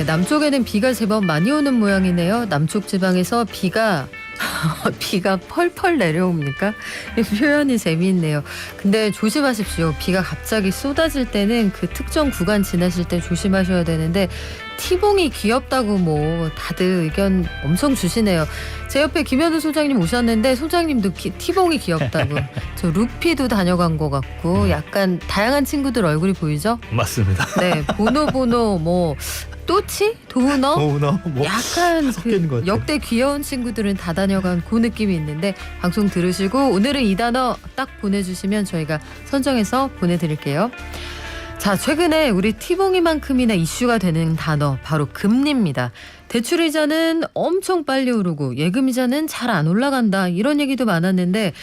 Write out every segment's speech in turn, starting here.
남쪽에는 비가 제법 많이 오는 모양이네요. 남쪽 지방에서 비가 펄펄 내려옵니까? 이 표현이 재미있네요. 근데 조심하십시오. 비가 갑자기 쏟아질 때는 그 특정 구간 지나실 때 조심하셔야 되는데 티봉이 귀엽다고 뭐 다들 의견 엄청 주시네요. 제 옆에 김현우 소장님 오셨는데 소장님도 티봉이 귀엽다고. 저 루피도 다녀간 것 같고 약간 다양한 친구들 얼굴이 보이죠? 맞습니다. 네, 보노 뭐 또치? 도우너? 뭐 약간 섞이는 것 같아요. 역대 귀여운 친구들은 다 다녀간 그 느낌이 있는데 방송 들으시고 오늘은 이 단어 딱 보내주시면 저희가 선정해서 보내드릴게요. 자, 최근에 우리 티봉이만큼이나 이슈가 되는 단어 바로 금리입니다. 대출이자는 엄청 빨리 오르고 예금이자는 잘 안 올라간다 이런 얘기도 많았는데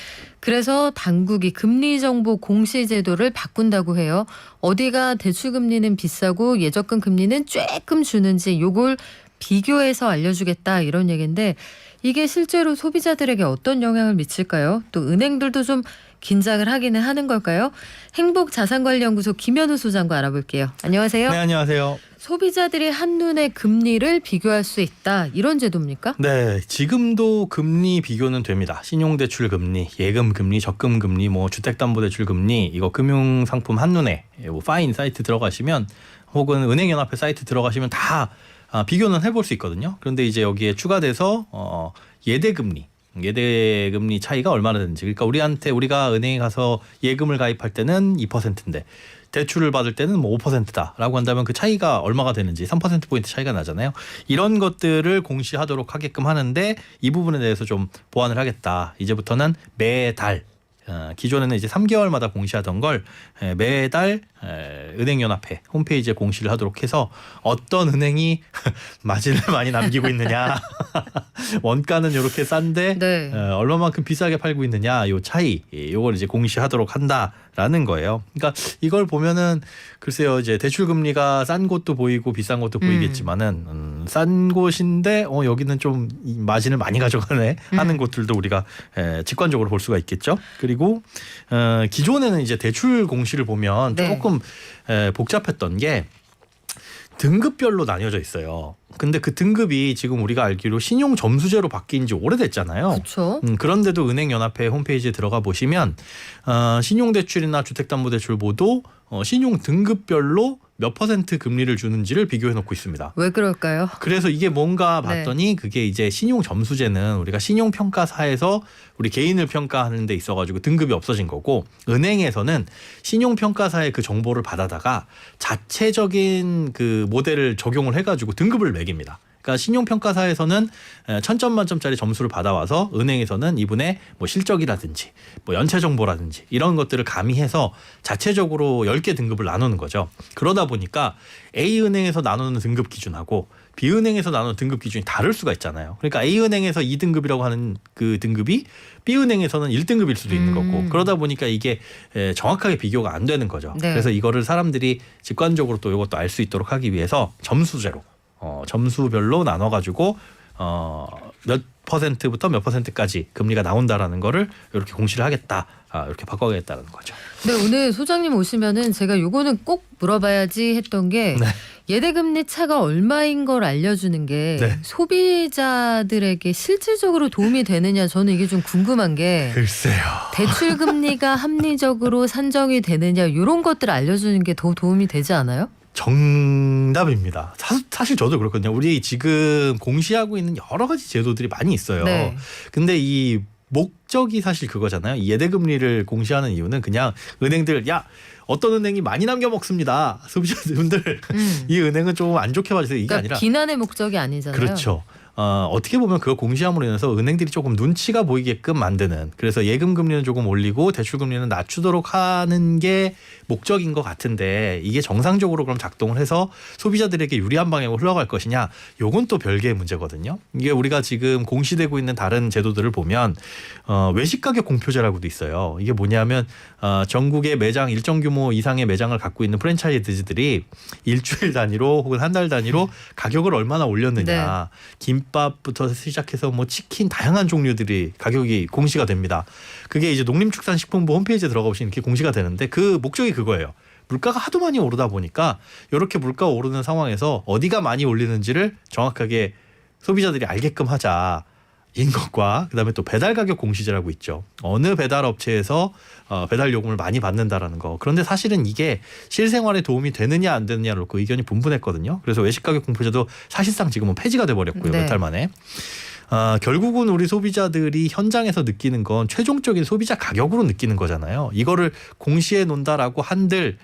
그래서 당국이 금리정보 공시 제도를 바꾼다고 해요. 어디가 대출금리는 비싸고 예적금 금리는 쬐끔 주는지 요걸 비교해서 알려주겠다 이런 얘기인데 이게 실제로 소비자들에게 어떤 영향을 미칠까요? 또 은행들도 좀 긴장을 하기는 하는 걸까요? 행복자산관리연구소 김현우 소장과 알아볼게요. 안녕하세요. 네, 안녕하세요. 소비자들이 한눈에 금리를 비교할 수 있다 이런 제도입니까? 네, 지금도 금리 비교는 됩니다. 신용대출 금리, 예금 금리, 적금 금리, 뭐 주택담보대출 금리, 이거 금융상품 한눈에 뭐 파인 사이트 들어가시면 혹은 은행연합회 사이트 들어가시면 다 비교는 해볼 수 있거든요. 그런데 이제 여기에 추가돼서 예대금리 차이가 얼마나 되는지. 그러니까 우리가 은행에 가서 예금을 가입할 때는 2%인데 대출을 받을 때는 뭐 5%다라고 한다면 그 차이가 얼마가 되는지 3%포인트 차이가 나잖아요. 이런 것들을 공시하도록 하게끔 하는데 이 부분에 대해서 좀 보완을 하겠다. 이제부터는 매달 기존에는 이제 3개월마다 공시하던 걸 매달 은행연합회 홈페이지에 공시를 하도록 해서 어떤 은행이 마진을 많이 남기고 있느냐 원가는 이렇게 싼데 네. 얼마만큼 비싸게 팔고 있느냐 요 차이 요걸 이제 공시하도록 한다라는 거예요. 그러니까 이걸 보면은 글쎄요 이제 대출 금리가 싼 곳도 보이고 비싼 곳도 보이겠지만은 싼 곳인데 여기는 좀 마진을 많이 가져가네 하는 곳들도 우리가 직관적으로 볼 수가 있겠죠. 그리고 기존에는 이제 대출 공시를 보면 네. 조금 복잡했던 게 등급별로 나뉘어져 있어요. 근데 그 등급이 지금 우리가 알기로 신용 점수제로 바뀐 지 오래됐잖아요. 그렇죠. 그런데도 은행연합회 홈페이지에 들어가 보시면 신용대출이나 주택담보대출 모두 신용 등급별로 몇 % 금리를 주는지를 비교해 놓고 있습니다. 왜 그럴까요? 그래서 이게 뭔가 봤더니 그게 이제 신용 점수제는 우리가 신용 평가사에서 우리 개인을 평가하는 데 있어가지고 등급이 없어진 거고 은행에서는 신용 평가사의 그 정보를 받아다가 자체적인 그 모델을 적용을 해가지고 등급을 매깁니다. 그러니까 신용평가사에서는 1000점 만점짜리 점수를 받아와서 은행에서는 이분의 뭐 실적이라든지 뭐 연체 정보라든지 이런 것들을 가미해서 자체적으로 10개 등급을 나누는 거죠. 그러다 보니까 A은행에서 나누는 등급 기준하고 B은행에서 나누는 등급 기준이 다를 수가 있잖아요. 그러니까 A은행에서 2등급이라고 하는 그 등급이 B은행에서는 1등급일 수도 있는 거고 그러다 보니까 이게 정확하게 비교가 안 되는 거죠. 네. 그래서 이거를 사람들이 직관적으로 또 이것도 알 수 있도록 하기 위해서 점수제로 점수별로 나눠가지고 몇 %부터 몇 %까지 금리가 나온다라는 거를 이렇게 공시를 하겠다. 이렇게 바꿔야겠다는 거죠. 네, 오늘 소장님 오시면은 제가 요거는 꼭 물어봐야지 했던 게 네. 예대금리 차가 얼마인 걸 알려주는 게 네. 소비자들에게 실질적으로 도움이 되느냐 저는 이게 좀 궁금한 게 글쎄요. 대출 금리가 합리적으로 산정이 되느냐 이런 것들을 알려주는 게 더 도움이 되지 않아요? 정답입니다. 사실 저도 그렇거든요. 우리 지금 공시하고 있는 여러 가지 제도들이 많이 있어요. 네. 근데 이 목적이 사실 그거잖아요. 이 예대금리를 공시하는 이유는 그냥 은행들 어떤 은행이 많이 남겨 먹습니다. 소비자분들 이 은행은 좀 안 좋게 봐주세요. 이게 그러니까 아니라 비난의 목적이 아니잖아요. 그렇죠. 어떻게 보면 그걸 공시함으로 인해서 은행들이 조금 눈치가 보이게끔 만드는 그래서 예금 금리는 조금 올리고 대출 금리는 낮추도록 하는 게 목적인 것 같은데 이게 정상적으로 그럼 작동을 해서 소비자들에게 유리한 방향으로 흘러갈 것이냐 요건 또 별개의 문제거든요. 이게 우리가 지금 공시되고 있는 다른 제도들을 보면 외식가격 공표제라고도 있어요. 이게 뭐냐면 전국의 매장 일정 규모 이상의 매장을 갖고 있는 프랜차이즈들이 일주일 단위로 혹은 한 달 단위로 가격을 얼마나 올렸느냐 김밥부터 시작해서 뭐 치킨 다양한 종류들이 가격이 공시가 됩니다. 그게 이제 농림축산식품부 홈페이지에 들어가 보시면 이렇게 공시가 되는데 그 목적이 그거예요. 물가가 하도 많이 오르다 보니까 이렇게 물가 오르는 상황에서 어디가 많이 올리는지를 정확하게 소비자들이 알게끔 하자. 인 것과 그다음에 또 배달 가격 공시제라고 있죠. 어느 배달 업체에서 배달 요금을 많이 받는다라는 거. 그런데 사실은 이게 실생활에 도움이 되느냐 안 되느냐를 놓고 의견이 분분했거든요. 그래서 외식 가격 공표제도 사실상 지금은 폐지가 돼 버렸고요. 네. 몇 달 만에. 결국은 우리 소비자들이 현장에서 느끼는 건 최종적인 소비자 가격으로 느끼는 거잖아요. 이거를 공시해 놓는다라고 한들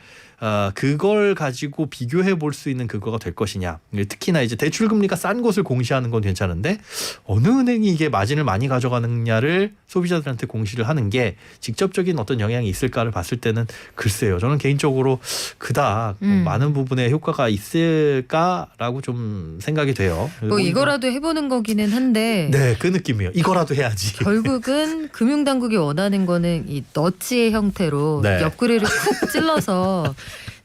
그걸 가지고 비교해 볼 수 있는 그거가 될 것이냐. 특히나 이제 대출 금리가 싼 곳을 공시하는 건 괜찮은데 어느 은행이 이게 마진을 많이 가져가느냐를 소비자들한테 공시를 하는 게 직접적인 어떤 영향이 있을까를 봤을 때는 글쎄요. 저는 개인적으로 그닥 많은 부분에 효과가 있을까라고 좀 생각이 돼요. 뭐 이거라도 해보는 거기는 한데 네, 그 느낌이에요. 이거라도 해야지. 결국은 금융당국이 원하는 거는 이 너치의 형태로 네. 옆구리를 쿡 찔러서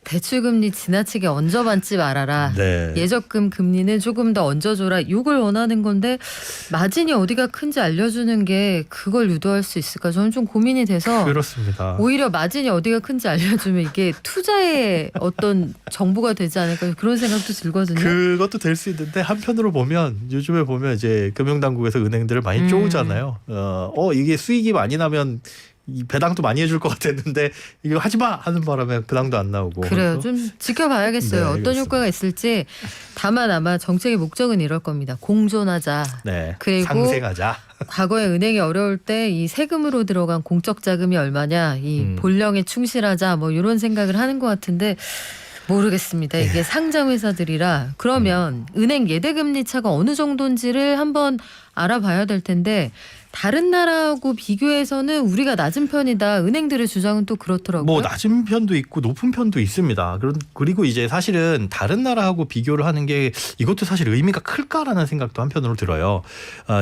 대출금리 지나치게 얹어받지 말아라. 네. 예적금 금리는 조금 더 얹어줘라. 이걸 원하는 건데 마진이 어디가 큰지 알려주는 게 그걸 유도할 수 있을까? 저는 좀 고민이 돼서 그렇습니다. 오히려 마진이 어디가 큰지 알려주면 이게 투자의 어떤 정보가 되지 않을까 그런 생각도 들거든요. 그것도 될 수 있는데 한편으로 보면 요즘에 보면 이제 금융당국에서 은행들을 많이 쪼우잖아요. 이게 수익이 많이 나면 이 배당도 많이 해줄 것 같았는데 이거 하지 마 하는 바람에 배당도 안 나오고. 그래요. 좀 지켜봐야겠어요. 네, 어떤 알겠습니다. 효과가 있을지. 다만 아마 정책의 목적은 이럴 겁니다. 공존하자. 네. 그리고 상생하자. 과거에 은행이 어려울 때 이 세금으로 들어간 공적 자금이 얼마냐, 이 본령에 충실하자, 뭐 이런 생각을 하는 것 같은데 모르겠습니다. 이게 상장 회사들이라 그러면 은행 예대금리 차가 어느 정도인지를 한번 알아봐야 될 텐데 다른 나라하고 비교해서는 우리가 낮은 편이다. 은행들의 주장은 또 그렇더라고요. 뭐 낮은 편도 있고 높은 편도 있습니다. 그리고 이제 사실은 다른 나라하고 비교를 하는 게 이것도 사실 의미가 클까라는 생각도 한편으로 들어요.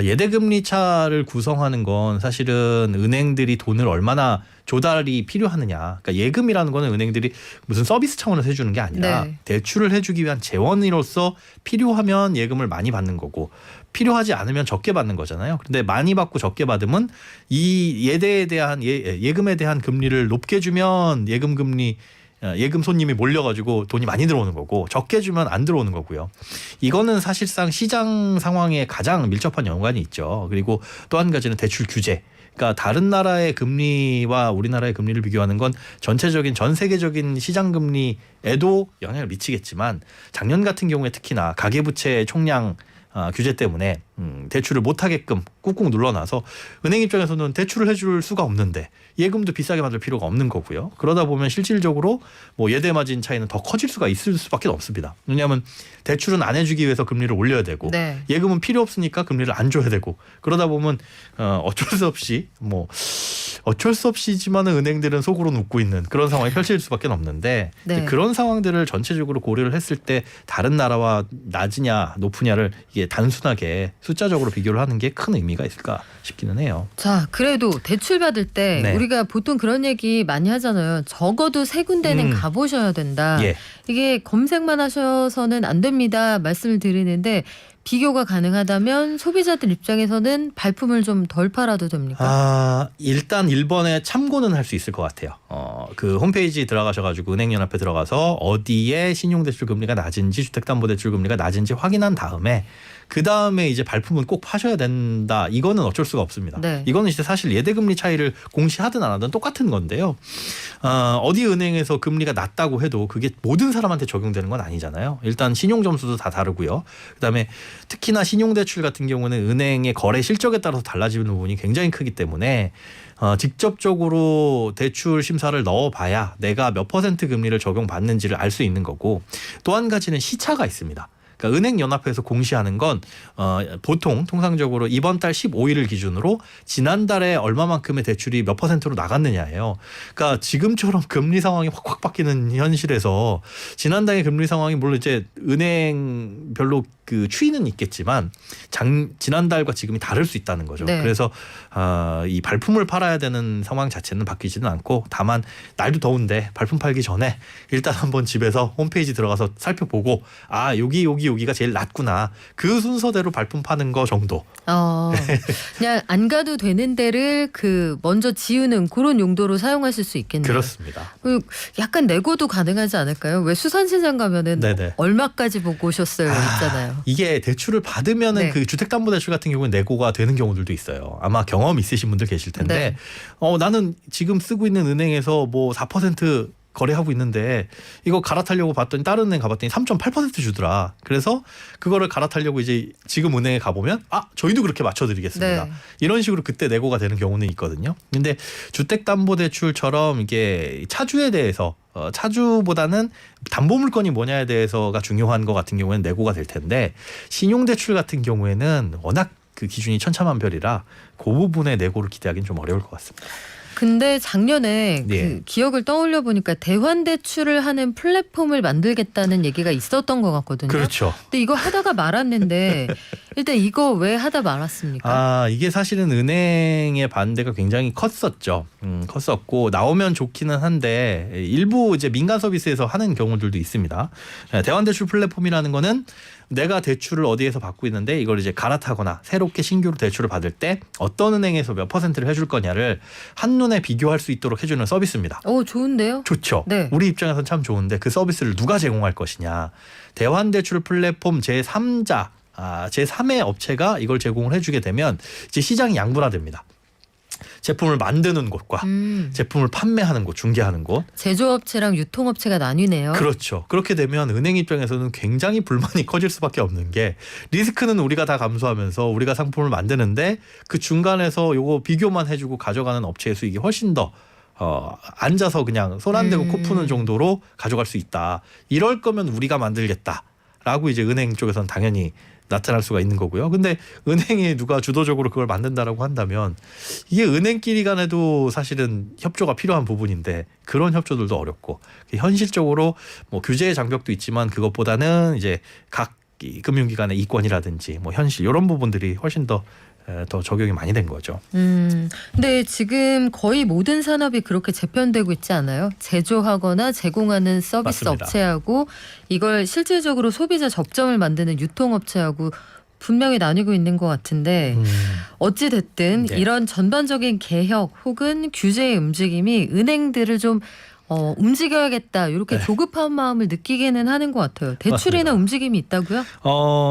예대금리 차를 구성하는 건 사실은 은행들이 돈을 얼마나 조달이 필요하느냐. 그러니까 예금이라는 거는 은행들이 무슨 서비스 차원에서 해주는 게 아니라 네. 대출을 해주기 위한 재원으로서 필요하면 예금을 많이 받는 거고 필요하지 않으면 적게 받는 거잖아요. 그런데 많이 받고 적게 받으면 이 예대에 대한 예금에 대한 금리를 높게 주면 예금 손님이 몰려가지고 돈이 많이 들어오는 거고 적게 주면 안 들어오는 거고요. 이거는 사실상 시장 상황에 가장 밀접한 연관이 있죠. 그리고 또 한 가지는 대출 규제. 그러니까 다른 나라의 금리와 우리나라의 금리를 비교하는 건 전 세계적인 시장 금리에도 영향을 미치겠지만 작년 같은 경우에 특히나 가계부채 총량 규제 때문에 대출을 못하게끔 꾹꾹 눌러놔서 은행 입장에서는 대출을 해줄 수가 없는데 예금도 비싸게 받을 필요가 없는 거고요. 그러다 보면 실질적으로 뭐 예대 마진 차이는 더 커질 수가 있을 수밖에 없습니다. 왜냐하면 대출은 안 해주기 위해서 금리를 올려야 되고 네. 예금은 필요 없으니까 금리를 안 줘야 되고 그러다 보면 어쩔 수 없이지만은 은행들은 속으로는 웃고 있는 그런 상황이 펼쳐질 수밖에 없는데 네. 그런 상황들을 전체적으로 고려를 했을 때 다른 나라와 낮으냐 높으냐를 이게 단순하게 숫자적으로 비교를 하는 게 큰 의미가 있을까 싶기는 해요. 자, 그래도 대출 받을 때 네. 우리가 보통 그런 얘기 많이 하잖아요. 적어도 세 군데는 가보셔야 된다. 예. 이게 검색만 하셔서는 안 됩니다. 말씀을 드리는데 비교가 가능하다면 소비자들 입장에서는 발품을 좀 덜 팔아도 됩니까? 일단 1번에 참고는 할 수 있을 것 같아요. 그 홈페이지 들어가셔가지고 은행연합에 들어가서 어디에 신용대출 금리가 낮은지 주택담보대출 금리가 낮은지 확인한 다음에 그 다음에 이제 발품은 꼭 파셔야 된다. 이거는 어쩔 수가 없습니다. 네. 이거는 이제 사실 예대금리 차이를 공시하든 안 하든 똑같은 건데요. 어디 은행에서 금리가 낮다고 해도 그게 모든 사람한테 적용되는 건 아니잖아요. 일단 신용점수도 다 다르고요. 그다음에 특히나 신용대출 같은 경우는 은행의 거래 실적에 따라서 달라지는 부분이 굉장히 크기 때문에 직접적으로 대출 심사를 넣어봐야 내가 몇 퍼센트 금리를 적용받는지를 알 수 있는 거고 또 한 가지는 시차가 있습니다. 그러니까 은행연합회에서 공시하는 건 통상적으로 이번 달 15일을 기준으로 지난달에 얼마만큼의 대출이 몇 퍼센트로 나갔느냐예요. 그러니까 지금처럼 금리 상황이 확확 바뀌는 현실에서 지난달의 금리 상황이 물론 이제 은행별로 그 추이는 있겠지만 지난달과 지금이 다를 수 있다는 거죠. 네. 그래서 이 발품을 팔아야 되는 상황 자체는 바뀌지는 않고 다만 날도 더운데 발품 팔기 전에 일단 한번 집에서 홈페이지 들어가서 살펴보고 여기가 제일 낫구나. 그 순서대로 발품 파는 거 정도. 그냥 안 가도 되는 데를 먼저 지우는 그런 용도로 사용하실 수 있겠네요. 그렇습니다. 약간 내고도 가능하지 않을까요? 왜 수산시장 가면은 네네. 얼마까지 보고 오셨어요 있잖아요. 이게 대출을 받으면은 네. 그 주택담보대출 같은 경우는 내고가 되는 경우들도 있어요. 아마 경험 있으신 분들 계실 텐데 네. 나는 지금 쓰고 있는 은행에서 뭐 4% 거래하고 있는데 이거 갈아타려고 봤더니 다른 은행 가봤더니 3.8% 주더라. 그래서 그거를 갈아타려고 이제 지금 은행에 가보면 저희도 그렇게 맞춰드리겠습니다. 네. 이런 식으로 그때 내고가 되는 경우는 있거든요. 근데 주택담보대출처럼 이게 차주에 대해서 차주보다는 담보물건이 뭐냐에 대해서가 중요한 것 같은 경우에는 내고가 될 텐데 신용대출 같은 경우에는 워낙 그 기준이 천차만별이라 그 부분에 내고를 기대하기는 좀 어려울 것 같습니다. 근데 작년에 네. 기억을 떠올려 보니까 대환대출을 하는 플랫폼을 만들겠다는 얘기가 있었던 것 같거든요. 그렇죠. 근데 이거 하다가 말았는데 일단 이거 왜 하다 말았습니까? 이게 사실은 은행의 반대가 굉장히 컸었죠. 컸었고 나오면 좋기는 한데 일부 이제 민간 서비스에서 하는 경우들도 있습니다. 대환대출 플랫폼이라는 거는 내가 대출을 어디에서 받고 있는데 이걸 이제 갈아타거나 새롭게 신규로 대출을 받을 때 어떤 은행에서 몇 %를 해줄 거냐를 한눈에 비교할 수 있도록 해주는 서비스입니다. 좋은데요? 좋죠. 네. 우리 입장에서는 참 좋은데 그 서비스를 누가 제공할 것이냐. 대환대출 플랫폼 제3자, 제3의 업체가 이걸 제공을 해주게 되면 이제 시장이 양분화됩니다. 제품을 만드는 곳과 제품을 판매하는 곳, 중개하는 곳. 제조업체랑 유통업체가 나뉘네요. 그렇죠. 그렇게 되면 은행 입장에서는 굉장히 불만이 커질 수밖에 없는 게 리스크는 우리가 다 감수하면서 우리가 상품을 만드는데 그 중간에서 요거 비교만 해주고 가져가는 업체의 수익이 훨씬 더 앉아서 그냥 손 안 대고 코 푸는 정도로 가져갈 수 있다. 이럴 거면 우리가 만들겠다라고 이제 은행 쪽에서는 당연히 나타날 수가 있는 거고요. 근데 은행이 누가 주도적으로 그걸 만든다라고 한다면 이게 은행끼리 간에도 사실은 협조가 필요한 부분인데 그런 협조들도 어렵고 현실적으로 뭐 규제의 장벽도 있지만 그것보다는 이제 각 금융기관의 이권이라든지 뭐 현실 이런 부분들이 훨씬 더 적용이 많이 된 거죠. 근데 지금 거의 모든 산업이 그렇게 재편되고 있지 않아요? 제조하거나 제공하는 서비스 맞습니다. 업체하고 이걸 실질적으로 소비자 접점을 만드는 유통업체하고 분명히 나뉘고 있는 것 같은데 어찌 됐든 네. 이런 전반적인 개혁 혹은 규제의 움직임이 은행들을 좀 움직여야겠다 이렇게 조급한 마음을 느끼게는 하는 것 같아요. 대출이나 맞습니다. 움직임이 있다고요?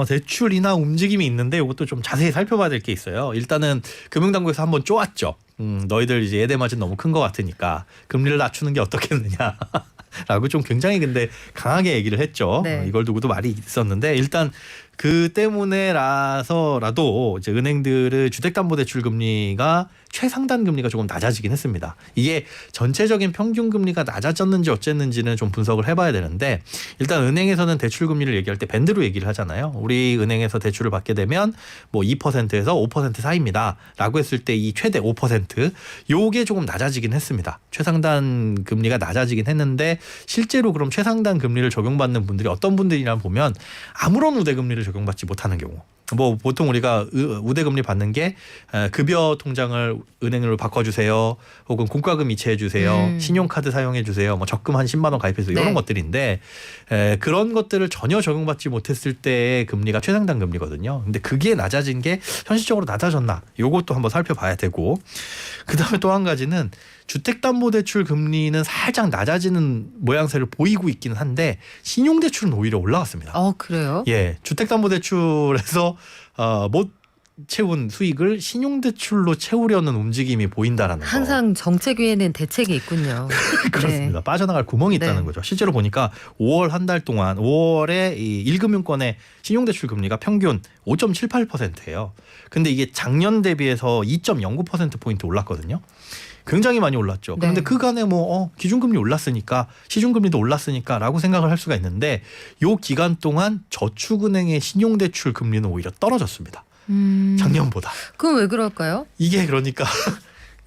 대출이나 움직임이 있는데 이것도 좀 자세히 살펴봐야 될 게 있어요. 일단은 금융당국에서 한번 쪼았죠. 너희들 이제 예대마진 너무 큰 것 같으니까 금리를 낮추는 게 어떻겠느냐. 라고 좀 굉장히 근데 강하게 얘기를 했죠. 네. 이걸 두고도 말이 있었는데 일단 그 때문에라서라도 이제 은행들의 주택담보대출 금리가 최상단 금리가 조금 낮아지긴 했습니다. 이게 전체적인 평균 금리가 낮아졌는지 어쨌는지는 좀 분석을 해봐야 되는데 일단 은행에서는 대출 금리를 얘기할 때 밴드로 얘기를 하잖아요. 우리 은행에서 대출을 받게 되면 뭐 2%에서 5% 사이입니다.라고 했을 때 이 최대 5% 요게 조금 낮아지긴 했습니다. 최상단 금리가 낮아지긴 했는데 실제로 그럼 최상단 금리를 적용받는 분들이 어떤 분들이냐 보면 아무런 우대 금리를 적용받지 못하는 경우. 뭐 보통 우리가 우대금리 받는 게 급여 통장을 은행으로 바꿔주세요. 혹은 공과금 이체해주세요. 신용카드 사용해주세요. 뭐 적금 한 10만 원 가입해서 네. 이런 것들인데 그런 것들을 전혀 적용받지 못했을 때의 금리가 최상단 금리거든요. 근데 그게 낮아진 게 현실적으로 낮아졌나? 요것도 한번 살펴봐야 되고 그다음에 또 한 가지는 주택담보대출 금리는 살짝 낮아지는 모양새를 보이고 있기는 한데 신용대출은 오히려 올라갔습니다. 그래요? 예, 주택담보대출에서 못 채운 수익을 신용대출로 채우려는 움직임이 보인다라는 거. 항상 정책 위에는 대책이 있군요. 그렇습니다. 빠져나갈 구멍이 있다는 네. 거죠. 실제로 보니까 5월 한 달 동안 5월에 이 1금융권의 신용대출 금리가 평균 5.78%예요. 근데 이게 작년 대비해서 2.09%포인트 올랐거든요. 굉장히 많이 올랐죠. 그런데 네. 그간에 뭐 기준금리 올랐으니까 시중금리도 올랐으니까라고 생각을 할 수가 있는데 요 기간 동안 저축은행의 신용대출 금리는 오히려 떨어졌습니다. 작년보다. 그건 왜 그럴까요? 이게 그러니까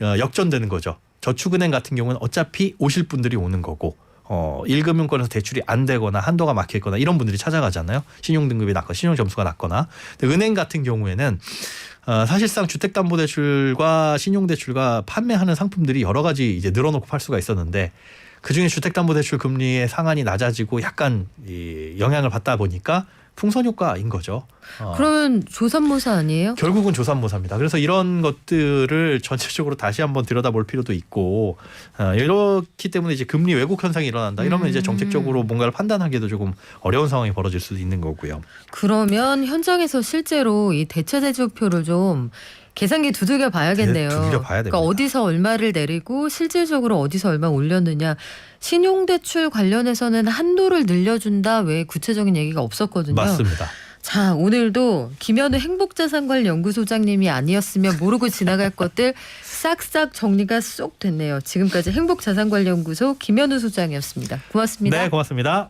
역전되는 거죠. 저축은행 같은 경우는 어차피 오실 분들이 오는 거고 1금융권에서 대출이 안 되거나 한도가 막혀 있거나 이런 분들이 찾아가잖아요. 신용 등급이 낮거나 신용 점수가 낮거나. 근데 은행 같은 경우에는 사실상 주택담보대출과 신용대출과 판매하는 상품들이 여러 가지 이제 늘어놓고 팔 수가 있었는데 그중에 주택담보대출 금리의 상한이 낮아지고 약간 이 영향을 받다 보니까 풍선 효과인 거죠. 그러면 조삼모사 아니에요? 결국은 조삼모사입니다. 그래서 이런 것들을 전체적으로 다시 한번 들여다볼 필요도 있고 이렇기 때문에 이제 금리 왜곡 현상이 일어난다. 이러면 이제 정책적으로 뭔가를 판단하기도 조금 어려운 상황이 벌어질 수도 있는 거고요. 그러면 현장에서 실제로 이 대차 대조표를 좀 계산기 두들겨 봐야겠네요. 두들겨 봐야 됩니다. 그러니까 어디서 얼마를 내리고 실질적으로 어디서 얼마 올렸느냐. 신용대출 관련해서는 한도를 늘려준다 외에 구체적인 얘기가 없었거든요. 맞습니다. 자, 오늘도 김현우 행복자산관리연구소장님이 아니었으면 모르고 지나갈 것들 싹싹 정리가 쏙 됐네요. 지금까지 행복자산관리연구소 김현우 소장이었습니다. 고맙습니다. 네, 고맙습니다.